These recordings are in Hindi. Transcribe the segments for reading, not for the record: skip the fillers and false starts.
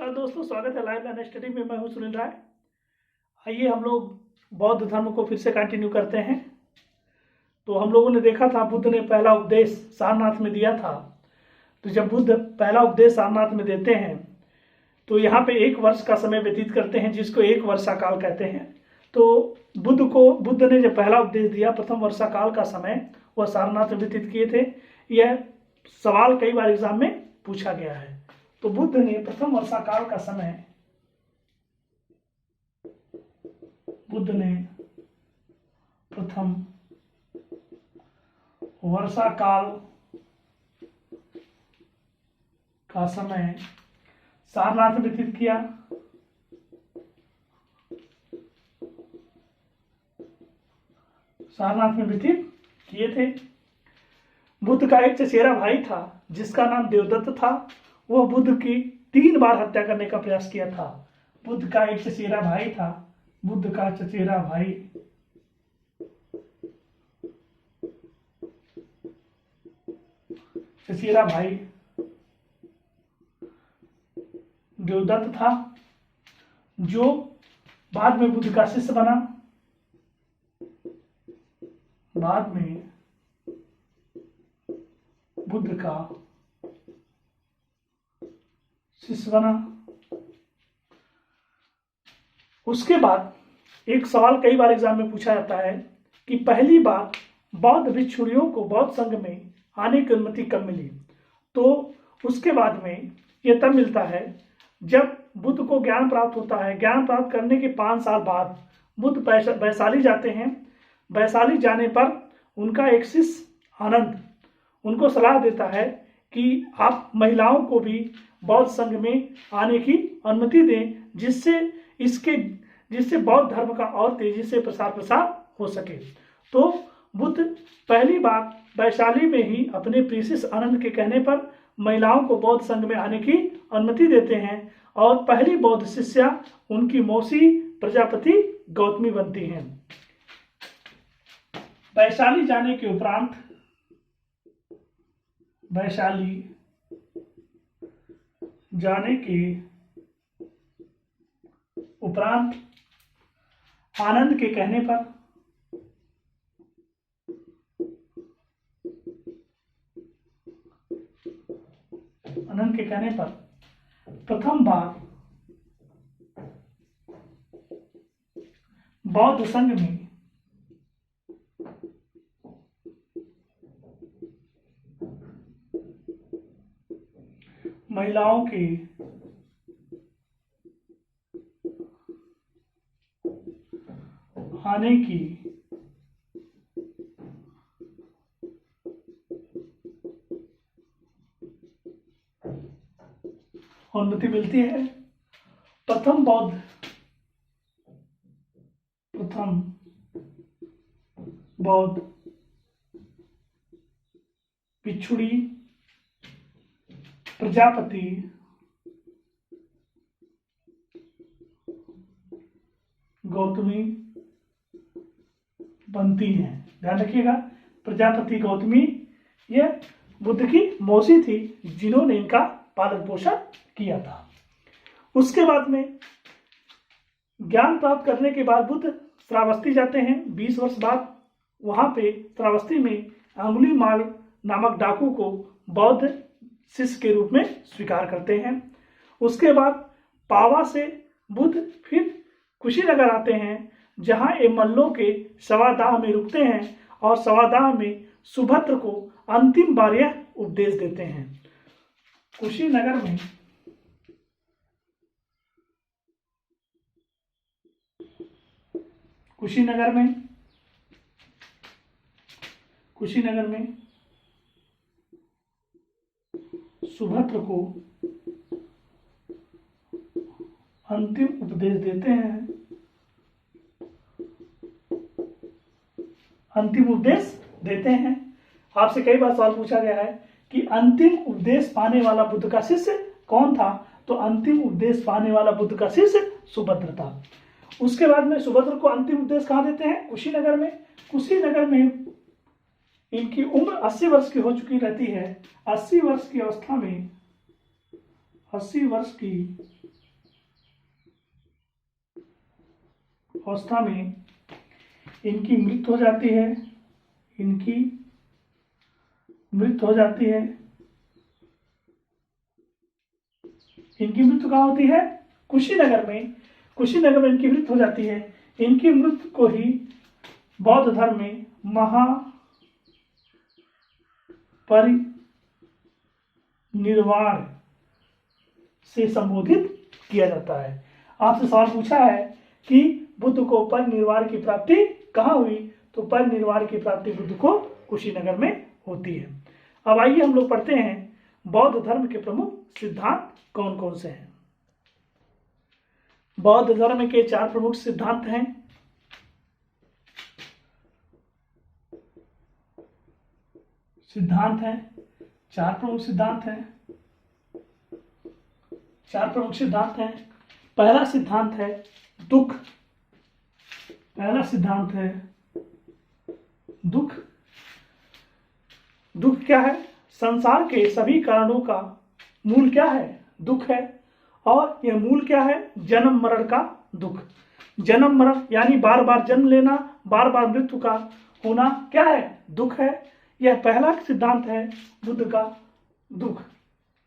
नमस्कार दोस्तों, स्वागत है लाइव लर्न स्टडी में। मैं हूं सुनील राय। आइए हम लोग बौद्ध धर्म को फिर से कंटिन्यू करते हैं। तो हम लोगों ने देखा था बुद्ध ने पहला उपदेश सारनाथ में दिया था। तो जब बुद्ध पहला उपदेश सारनाथ में देते हैं तो यहाँ पे 1 वर्ष का समय व्यतीत करते हैं, जिसको 1 वर्षा काल कहते हैं। तो बुद्ध ने जब पहला उपदेश दिया, प्रथम वर्षा काल का समय वह सारनाथ में व्यतीत किए थे। यह सवाल कई बार एग्जाम में पूछा गया है। तो बुद्ध ने प्रथम वर्षा काल का समय प्रथम वर्षा काल का समय सारनाथ में व्यतीत किया। सारनाथ में व्यतीत किए थे। बुद्ध का एक चचेरा भाई था जिसका नाम देवदत्त था। वह बुद्ध की 3 बार हत्या करने का प्रयास किया था। बुद्ध का एक चचेरा भाई था। बुद्ध का चचेरा भाई देवदत्त था, जो बाद में बुद्ध का शिष्य बना। बाद में बुद्ध का शिष्य बना। उसके बाद एक सवाल कई बार एग्जाम में पूछा जाता है कि पहली बार बौद्ध भिक्षुणियों को बौद्ध संघ में आने की अनुमति कब मिली। तो उसके बाद में यह तब मिलता है जब बुद्ध को ज्ञान प्राप्त होता है। ज्ञान प्राप्त करने के 5 साल बाद बुद्ध वैशाली जाते हैं। वैशाली जाने पर उनका एक शिष्य आनंद उनको सलाह देता है कि आप महिलाओं को भी बौद्ध संघ में आने की अनुमति दें, जिससे बौद्ध धर्म का और तेजी से प्रसार हो सके। तो बुद्ध पहली बार वैशाली में ही अपने प्रिय शिष्य आनंद के कहने पर महिलाओं को बौद्ध संघ में आने की अनुमति देते हैं और पहली बौद्ध शिष्या उनकी मौसी प्रजापति गौतमी बनती हैं। वैशाली जाने के उपरांत आनंद के कहने पर प्रथम बार बौद्ध संघ में महिलाओं के आने की अनुमति मिलती है। प्रथम बौद्ध भिक्षुणी प्रजापति गौतमी बनती हैं। ध्यान रखिएगा, प्रजापति गौतमी यह बुद्ध की मौसी थी जिन्होंने इनका पालन पोषण किया था। उसके बाद में ज्ञान प्राप्त करने के बाद बुद्ध श्रावस्ती जाते हैं। 20 वर्ष बाद वहां पे श्रावस्ती में अंगुलीमाल नामक डाकू को बौद्ध शिष्य के रूप में स्वीकार करते हैं। उसके बाद पावा से बुद्ध फिर कुशीनगर आते हैं, जहां ये मल्लों के सवादाह में रुकते हैं और सवादाह में सुभद्र को अंतिम बार यह उपदेश देते हैं। कुशीनगर में सुभद्र को अंतिम उपदेश देते हैं। आपसे कई बार सवाल पूछा गया है कि अंतिम उपदेश पाने वाला बुद्ध का शिष्य कौन था। तो अंतिम उपदेश पाने वाला बुद्ध का शिष्य सुभद्र था। उसके बाद में सुभद्र को अंतिम उपदेश कहाँ देते हैं? कुशीनगर में। कुशीनगर में इनकी उम्र 80 वर्ष की हो चुकी रहती है। 80 वर्ष की अवस्था में 80 वर्ष की अवस्था में इनकी मृत्यु हो जाती है, इनकी मृत्यु हो जाती है। इनकी मृत्यु कहाँ होती है? कुशीनगर में। कुशीनगर में इनकी मृत्यु हो जाती है। इनकी मृत्यु को ही बौद्ध धर्म में महापरिनिर्वाण से संबोधित किया जाता है। आपसे सवाल पूछा है कि बुद्ध को परिनिर्वाण की प्राप्ति कहाँ हुई, तो परिनिर्वाण की प्राप्ति बुद्ध को कुशीनगर में होती है। अब आइए हम लोग पढ़ते हैं बौद्ध धर्म के प्रमुख सिद्धांत कौन कौन से हैं। बौद्ध धर्म के 4 प्रमुख सिद्धांत हैं। चार प्रमुख सिद्धांत हैं। पहला सिद्धांत है दुख। दुख क्या है? संसार के सभी कारणों का मूल क्या है? दुख है। और यह मूल क्या है? जन्म मरण का दुख। जन्म मरण यानी बार बार जन्म लेना, बार बार मृत्यु का होना क्या है? दुख है। यह पहला सिद्धांत है बुद्ध का, दुख।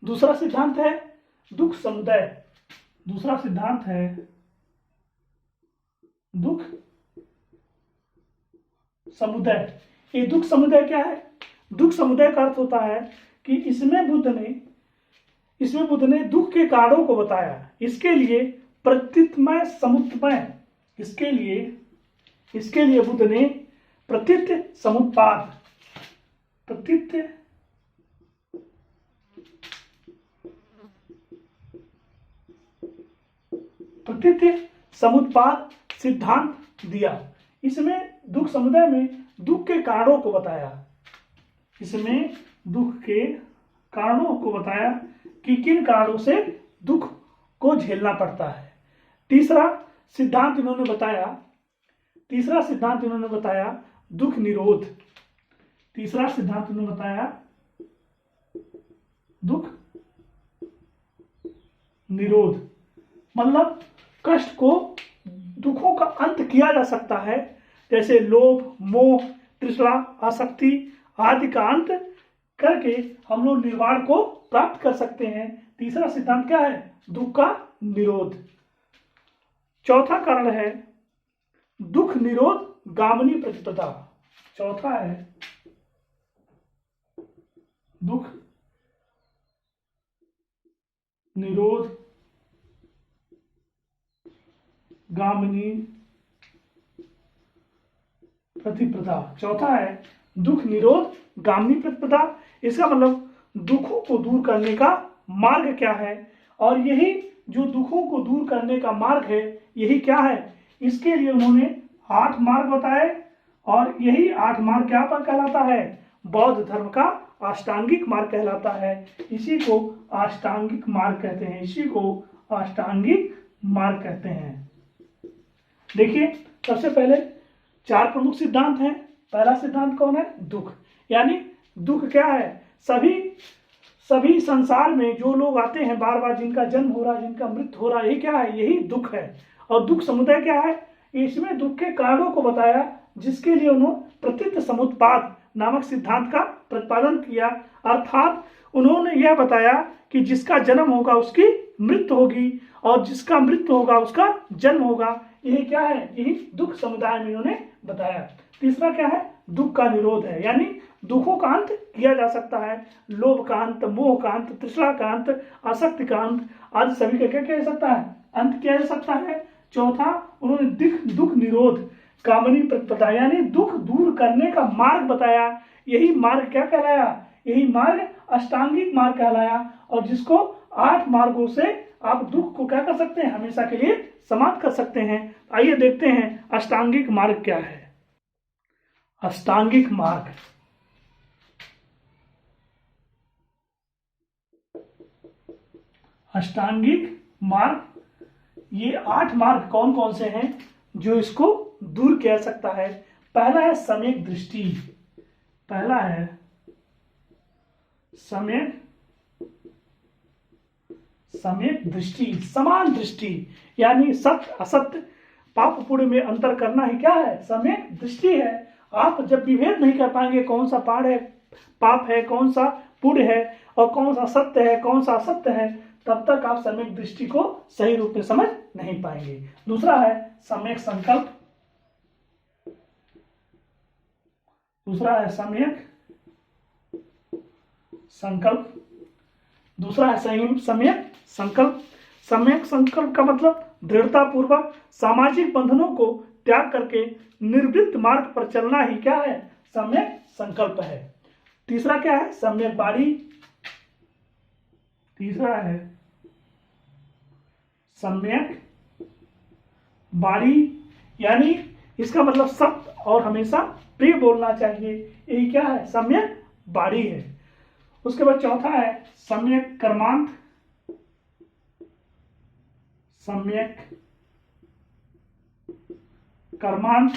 दूसरा सिद्धांत है दुख समुदय। ये दुख समुदय क्या है? दुख समुदय का अर्थ होता है कि इसमें बुद्ध ने दुख के कारणों को बताया। इसके लिए प्रतीतमय समुत्तमय, इसके लिए बुद्ध ने प्रतीत समुत्पाद, सिद्धांत दिया। इसमें दुख समुदाय में दुख के कारणों को बताया, कि किन कारणों से दुख को झेलना पड़ता है। तीसरा सिद्धांत इन्होंने बताया दुख निरोध। मतलब कष्ट को, दुखों का अंत किया जा सकता है। जैसे लोभ, मोह, तृष्णा, आसक्ति आदि का अंत करके हम लोग निर्वाण को प्राप्त कर सकते हैं। तीसरा सिद्धांत क्या है? दुख का निरोध। चौथा कारण है दुख निरोध गामिनी प्रतिपदा। चौथा है दुख निरोध गामिनी प्रतिपदा। इसका मतलब दुखों को दूर करने का मार्ग क्या है, और यही जो दुखों को दूर करने का मार्ग है, यही क्या है? इसके लिए उन्होंने 8 मार्ग बताए, और यही 8 मार्ग क्या पर कहलाता है? बौद्ध धर्म का अष्टांगिक मार्ग कहलाता है। इसी को अष्टांगिक मार्ग कहते हैं। देखिए, सबसे पहले 4 प्रमुख सिद्धांत हैं। पहला सिद्धांत कौन है? दुख। यानी दुख क्या है? सभी संसार में जो लोग आते हैं बार बार, जिनका जन्म हो रहा है, जिनका मृत्यु हो रहा है, यही क्या है? यही दुख है। और दुख समुदाय क्या है? इसमें दुख के कारणों को बताया, जिसके लिए उन्होंने प्रतीत समुत्पाद नामक सिद्धांत का प्रतिपादन किया। अर्थात उन्होंने यह बताया कि जिसका जन्म होगा उसकी मृत्यु होगी, और जिसका मृत्यु होगा उसका जन्म होगा। यही क्या है? यही दुख समुदाय में इन्होंने बताया। तीसरा क्या है? दुख का निरोध है। यानी दुखों का अंत किया जा सकता है। लोभ का अंत, मोह का अंत, तृष्णा का अंत, आसक्ति का अंत आदि सभी का क्या किया जा सकता है? अंत किया जा सकता है। चौथा, उन्होंने दुख निरोध कामनी प्रतिपदा, यानी दुख दूर करने का मार्ग बताया। यही मार्ग क्या कहलाया? यही मार्ग अष्टांगिक मार्ग कहलाया। और जिसको 8 मार्गों से आप दुख को क्या कर सकते हैं? हमेशा के लिए समाप्त कर सकते हैं। आइए देखते हैं अष्टांगिक मार्ग क्या है। अष्टांगिक मार्ग, ये 8 मार्ग कौन कौन से हैं जो इसको दूर किया जा सकता है? पहला है सम्यक दृष्टि, समान दृष्टि, यानी सत्य असत्य पाप पुण्य में अंतर करना ही क्या है? सम्यक दृष्टि है। आप जब विभेद नहीं कर पाएंगे कौन सा पाप है, कौन सा पुण्य है और कौन सा सत्य है, कौन सा असत्य है, तब तक आप सम्यक दृष्टि को सही रूप में समझ नहीं पाएंगे। दूसरा है सम्यक संकल्प, दूसरा है सम्यक संकल्प, दूसरा है सम्यक संकल्प। सम्यक संकल्प का मतलब दृढ़ता पूर्वक सामाजिक बंधनों को त्याग करके निर्वृत्त मार्ग पर चलना ही क्या है? सम्यक संकल्प है। तीसरा क्या है? सम्यक वाणी। तीसरा है सम्यक वाणी, यानी इसका मतलब सत्य और हमेशा प्रिय बोलना चाहिए, यही क्या है? सम्यक वाणी है। उसके बाद चौथा है सम्यक कर्मांत। सम्यक कर्मांत,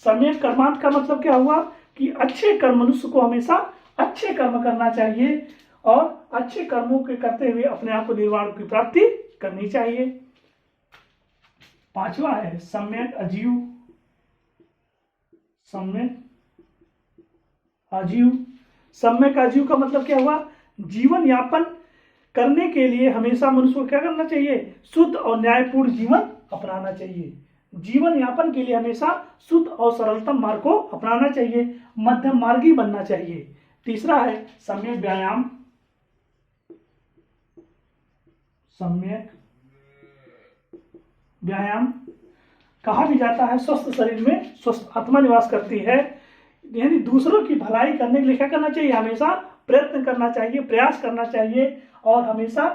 सम्यक कर्मांत का मतलब क्या हुआ कि अच्छे कर्म, मनुष्य को हमेशा अच्छे कर्म करना चाहिए और अच्छे कर्मों के करते हुए अपने आप को निर्वाण की प्राप्ति करनी चाहिए। पांचवा है सम्यक आजीव। सम्यक आजीव, सम्यक आजीव का मतलब क्या हुआ? जीवन यापन करने के लिए हमेशा मनुष्य को क्या करना चाहिए? शुद्ध और न्यायपूर्ण जीवन अपनाना चाहिए। जीवन यापन के लिए हमेशा शुद्ध और सरलतम मार्ग को अपनाना चाहिए, मध्यम मार्गी बनना चाहिए। तीसरा है सम्यक व्यायाम। सम्यक व्यायाम, कहा भी जाता है स्वस्थ शरीर में स्वस्थ आत्मा निवास करती है, यानी दूसरों की भलाई करने के लिए क्या करना चाहिए? हमेशा प्रयत्न करना चाहिए, प्रयास करना चाहिए और हमेशा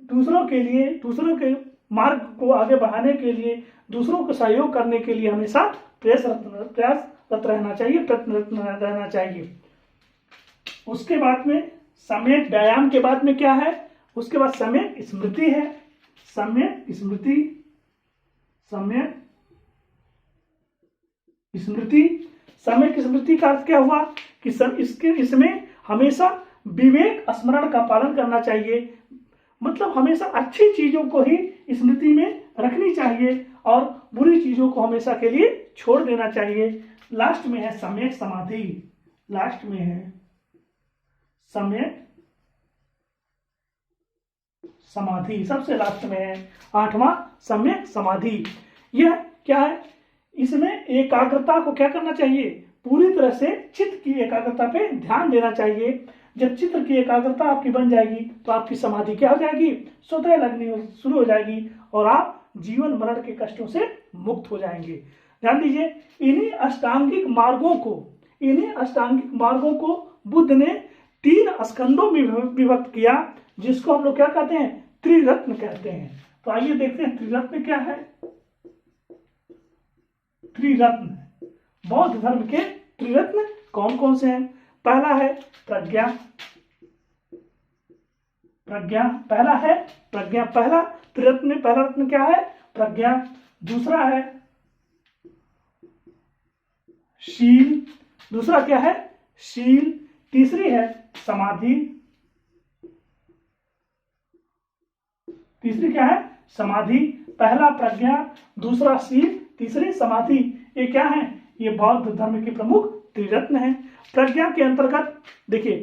दूसरों के लिए, दूसरों के मार्ग को आगे बढ़ाने के लिए, दूसरों को सहयोग करने के लिए हमेशा प्रयासरत रहना चाहिए, प्रयत्नरत रहना चाहिए। उसके बाद में सम्यक व्यायाम के बाद में क्या है? उसके बाद सम्यक स्मृति है। सम्यक स्मृति, सम्यक स्मृति, सम्यक स्मृति का अर्थ क्या हुआ कि इसमें हमेशा विवेक स्मरण का पालन करना चाहिए, मतलब हमेशा अच्छी चीजों को ही स्मृति में रखनी चाहिए और बुरी चीजों को हमेशा के लिए छोड़ देना चाहिए। लास्ट में है सम्यक समाधि। लास्ट में है सम्यक समाधि, सबसे लास्ट में है आठवां सम्यक समाधि। यह क्या है? इसमें एकाग्रता को क्या करना चाहिए? पूरी तरह से चित्त की एकाग्रता पे ध्यान देना चाहिए। जब चित्त की एकाग्रता आपकी बन जाएगी तो आपकी समाधि क्या हो जाएगी? स्वतः लगनी शुरू हो जाएगी और आप जीवन मरण के कष्टों से मुक्त हो जाएंगे। ध्यान दीजिए, इन्हीं अष्टांगिक मार्गों को बुद्ध ने 3 स्कंदों में विभक्त किया, जिसको हम लोग क्या कहते हैं? त्रिरत्न कहते हैं। तो आइए देखते हैं त्रिरत्न क्या है। त्रिरत्न, बौद्ध धर्म के त्रिरत्न कौन कौन से हैं? पहला है प्रज्ञा। प्रज्ञा पहला है, प्रज्ञा पहला त्रिरत्न में पहला रत्न क्या है? प्रज्ञा। दूसरा है शील, दूसरा क्या है? शील। तीसरी है समाधि, तीसरी क्या है? समाधि। पहला प्रज्ञा, दूसरा शील, तीसरी समाधि। ये क्या है? ये बौद्ध धर्म के प्रमुख त्रिरत्न है। प्रज्ञा के अंतर्गत देखिए,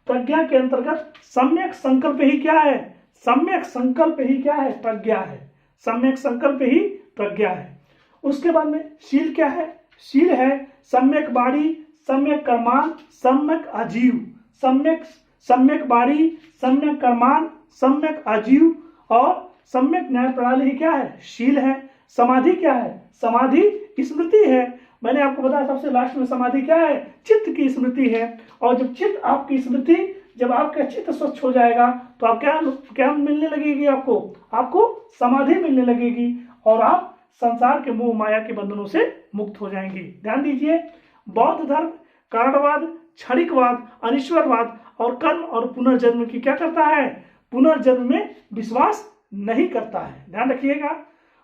प्रज्ञा के अंतर्गत सम्यक संकल्प ही क्या है? सम्यक संकल्प ही क्या है? प्रज्ञा है। सम्यक संकल्प ही प्रज्ञा है। उसके बाद में शील क्या है? शील है सम्यक वाणी, सम्यक कर्मान, सम्यक आजीव। सम्यक वाणी, सम्यक कर्मान, सम्यक आजीव और सम्यक न्याय प्रणाली ही क्या है? शील है। समाधि क्या है? समाधि स्मृति है। मैंने आपको बताया सबसे लास्ट में समाधि क्या है? चित्त की स्मृति है। और जब चित्त आपकी स्मृति, जब आपका चित्त स्वच्छ हो जाएगा तो आप क्या मिलने लगेगी? आपको समाधि मिलने लगेगी और आप संसार के मोह माया के बंधनों से मुक्त हो जाएंगे। ध्यान दीजिए, बौद्ध धर्म कारणवाद, क्षणिकवाद, अनिश्वरवाद और कर्म और पुनर्जन्म की क्या करता है? पुनर्जन्म में विश्वास नहीं करता है। ध्यान रखिएगा,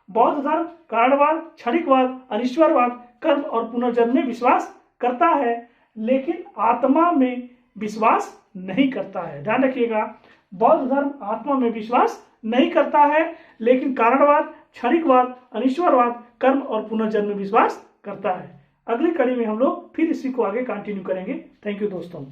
बौद्ध धर्म कारणवाद, क्षणिकवाद, अनिश्वरवाद, कर्म और पुनर्जन्म में विश्वास करता है, लेकिन आत्मा में विश्वास नहीं करता है। ध्यान रखिएगा, बौद्ध धर्म आत्मा में विश्वास नहीं करता है, लेकिन कारणवाद, क्षणिकवाद, अनिश्वरवाद, कर्म और पुनर्जन्म में विश्वास करता है। अगली कड़ी में हम लोग फिर इसी को आगे कंटिन्यू करेंगे। थैंक यू दोस्तों।